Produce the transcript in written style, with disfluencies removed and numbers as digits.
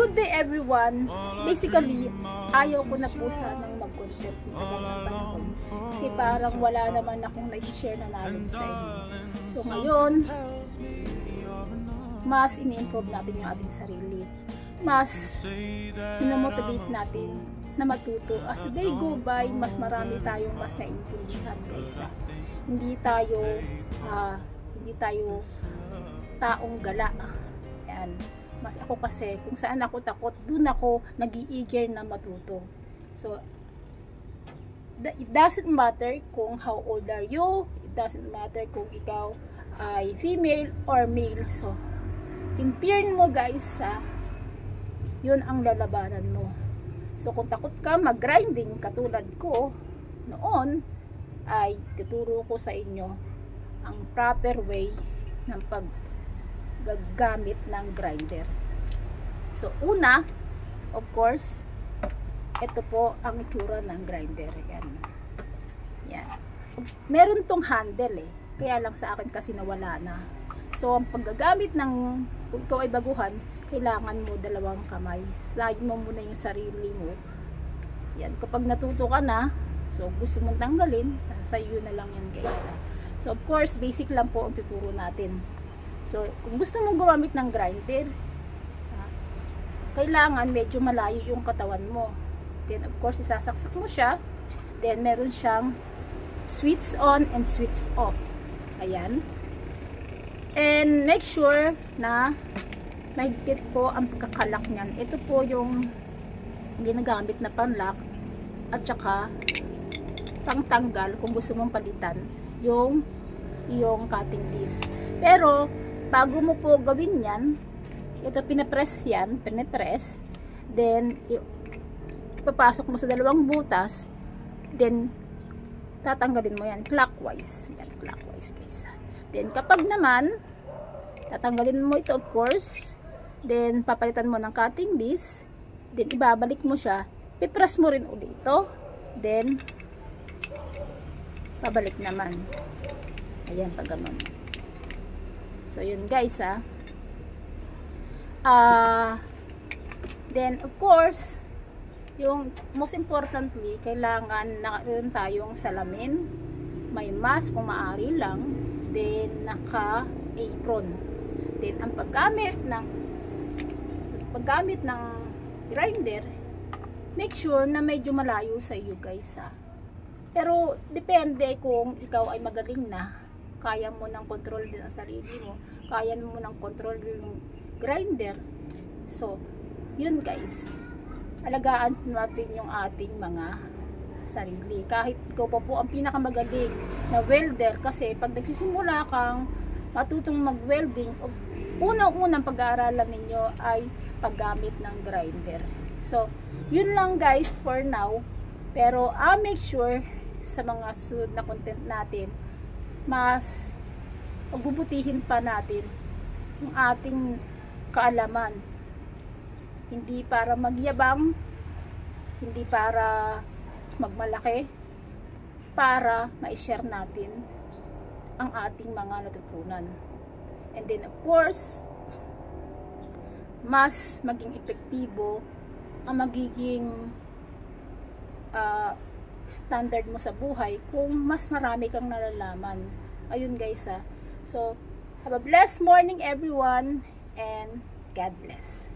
good day everyone. Basically, ayaw ko na po sanang mag-content ng tagal ng panahon. Kasi parang wala naman akong na-share na knowledge sa inyo. So ngayon, mas ini-improve natin yung ating sarili. Mas minamotivate natin na matuto. As the day go by, mas marami tayong mas naintindihan guys. Hindi tayo taong gala. Yan. Mas ako kasi, kung saan ako takot, dun ako nag-i-eager na matuto. So, it doesn't matter kung how old are you, it doesn't matter kung ikaw ay female or male. So, yung fear mo guys, yun ang lalabanan mo. So, kung takot ka mag-grinding katulad ko noon, ay tuturo ko sa inyo ang proper way ng paggagamit ng grinder. So, una, of course, ito po ang itsura ng grinder. Yan. Yan. Meron tong handle kaya lang sa akin kasi nawala na. So, ang paggagamit ng, kung ikaw ay baguhan, kailangan mo dalawang kamay. Slide mo muna yung sarili mo. Yan. Kapag natuto ka na, so gusto mong tanggalin, sa iyo na lang yan guys. So, of course, basic lang po ang tuturo natin. So, kung gusto mong gumamit ng grinder, kailangan medyo malayo yung katawan mo. Then, of course, isasaksak mo siya. Then, meron siyang switch on and switch off. Ayan. And, make sure na mahigpit po ang pagkakalak niyan. Ito po yung ginagamit na panlock at saka pangtanggal kung gusto mong palitan yung cutting disc. Pero, bago mo po gawin yan, ito pinapress yan, pinapress, then papasok mo sa dalawang butas, then tatanggalin mo yan clockwise. Yan, clockwise guys. Then kapag naman tatanggalin mo ito, of course, then papalitan mo ng cutting disc, then ibabalik mo siya, pipress mo rin ulit ito, then pabalik naman. Ayan, pag ganun. So yun guys then of course, yung most importantly, kailangan nakaroon tayong salamin, may mask kung maaari lang, then naka apron. Then ang paggamit ng grinder, make sure na medyo malayo sa iyo guys pero depende kung ikaw ay magaling na, kaya mo ng control din ang sarili mo, kaya mo ng control yung grinder. So, yun guys, alagaan natin yung ating mga sarili. Kahit ikaw pa po ang pinakamagaling na welder, kasi pag nagsisimula kang matutong mag-welding, unang-unang pag-aaralan ninyo ay paggamit ng grinder. So, yun lang guys for now. Pero, make sure sa mga susunod na content natin, mas pagbubutihin pa natin yung ating kaalaman. Hindi para magyabang, hindi para magmalaki, para ma-share natin ang ating mga natutunan. And then of course, mas maging epektibo ang magiging standard mo sa buhay kung mas marami kang nalalaman. Ayun guys So, have a blessed morning everyone and God bless.